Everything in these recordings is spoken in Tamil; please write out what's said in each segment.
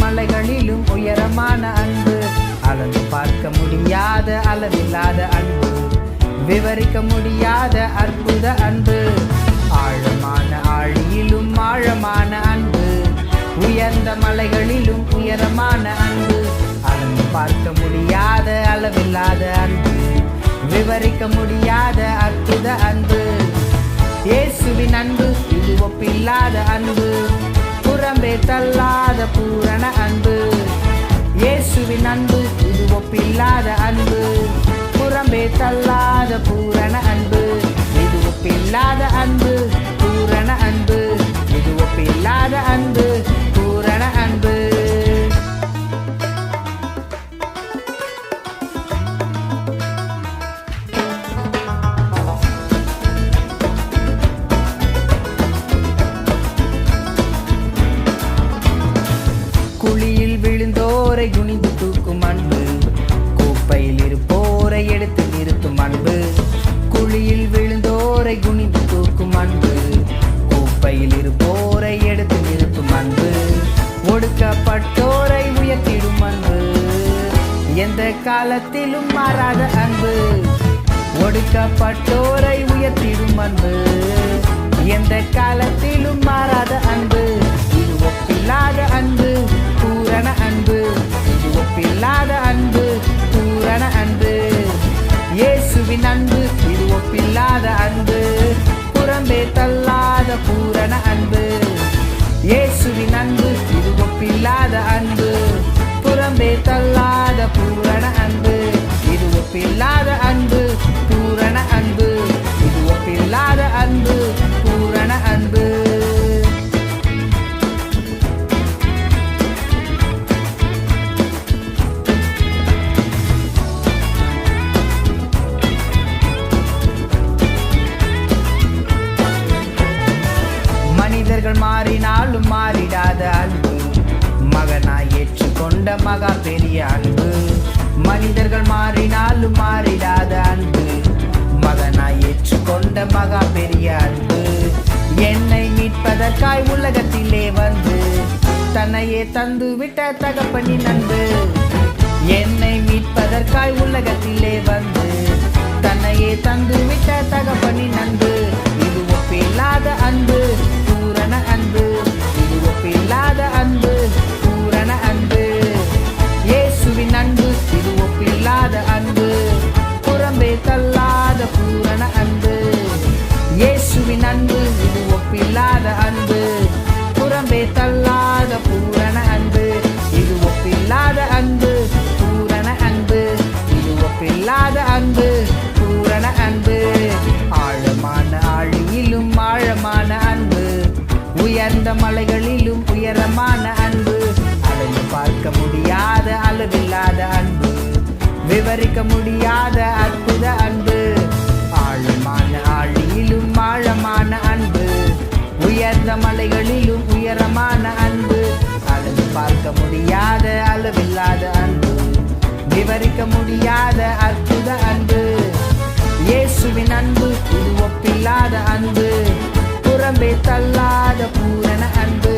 மலைகளிலும் உயரமான அன்பு, அளந்து பார்க்க முடியாத அளவில்லாத அன்பு, விவரிக்க முடியாத அற்புத அன்பு, ஆழமான ஆழியிலும் ஆழமான அன்பு, உயர்ந்த மலைகளிலும் உயரமான அன்பு, அளந்து பார்க்க முடியாத அளவில்லாத அன்பு, விவரிக்க முடியாத அற்புத அன்பு. இயேசுவின் அன்பு இது ஒப்பில்லாத அன்பு, புறம்பே தள்ளாத பூரண அன்பு. இயேசுவின் அன்பு இது ஒப்பில்லாத அன்பு, புறம்பே தள்ளாத பூரண அன்பு. இது ஒப்பில்லாத அன்பு, பூரண அன்பு. இது ஒப்பில்லாத அன்பு, பூரண அன்பு. குழியில் விழுந்தோரை குனிந்து தூக்கும் அன்பு, குப்பையில் இருப்போரை எடுத்து நிறுத்தும் அன்பு. குழியில் விழுந்தோரை குனிந்து தூக்கும் அன்பு, குப்பையில் இருப்போரை எடுத்து நிறுத்தும் அன்பு. ஒடுக்கப்பட்டோரை உயர்த்திடும் அன்பு, எந்த காலத்திலும் மாறாத அன்பு. ஒடுக்கப்பட்டோரை உயர்த்திடும் அன்பு, எந்த காலத்திலும் மாறாத அன்பு. இது ஒப்பில்லாத அன்பு, பூரண அன்பு. இது ஒப்பில்லாத அன்பு, பூரண அன்பு. இயேசுவின் அன்பு இது ஒப்பில்லாத அன்பு, புறம்பே தள்ளாத பூரண அன்பு. இயேசுவின் அன்பு இது ஒப்பில்லாத அன்பு, புறம்பே தள்ளாத பூரண அன்பு. இது ஒப்பில்லாத அன்பு, பூரண அன்பு. இது ஒப்பில்லாத அன்பு, பூரண அன்பு. மனிதர்கள் மாறினாலும் மாறிடாத அன்பு, மகனாய் ஏற்றுக்கொண்ட மகா பெரிய அன்பு. மனிதர்கள் மாறினாலும் மாறிடாத அன்பு, மகனாய் ஏற்றுக்கொண்ட மகா பெரிய அன்பு. என்னை மீட்பதற்காய் உலகத்திலே வந்து தன்னையே தந்து விட்ட தகப்பனின் அன்பு. என்னை மீட்பதற்காய் உலகத்திலே வந்து தன்னையே தந்து விட்ட தகப்பனின் அன்பு. இது ஒப்பில்லாத அன்பு, பூரண அன்பு. இது ஒப்பில்லாத அன்பு, பூரண அன்பு. இயேசுவின் அன்பு இது ஒப்பில்லாத அன்பு, புறம்பே தள்ளாத பூரண அன்பு. இயேசுவின் அன்பு இது ஒப்பில்லாத அன்பு, புறம்பே தள்ளாத பூரண அன்பு. இது ஒப்பில்லாத அன்பு, பூரண அன்பு. இது ஒப்பில்லாத அன்பு, பூரண அன்பு. ஆழமான ஆழியிலும் ஆழமான அன்பு, உயர்ந்த மலைகளிலும் உயரமான அன்பு, அளந்து பார்க்க முடியாத அளவில்லாத அன்பு, விவரிக்க முடியாத அற்புத அன்பு. ஆழமான ஆழியிலும் ஆழமான அன்பு, உயர்ந்த மலைகளிலும் உயரமான அன்பு, அளந்து பார்க்க முடியாத அளவில்லாத அன்பு, விவரிக்க முடியாத அற்புத அன்பு. இயேசுவின் அன்பு இது ஒப்பில்லாத அன்பு, புறம்பே தள்ளாத பூரண அன்பு.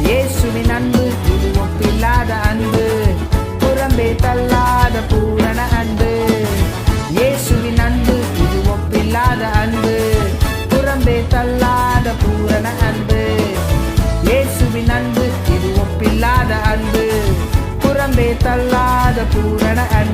இயேசுவின் அன்பு இது ஒப்பில்லாத அன்பு, புறம்பே தள்ளாத பூரண அன்பு. இயேசுவின் அன்பு இது ஒப்பில்லாத அன்பு, புறம்பே தள்ளாத பூரண அன்பு. இயேசுவின் அன்பு இது ஒப்பில்லாத அன்பு, புறம்பே தள்ளாத பூரண அன்பு.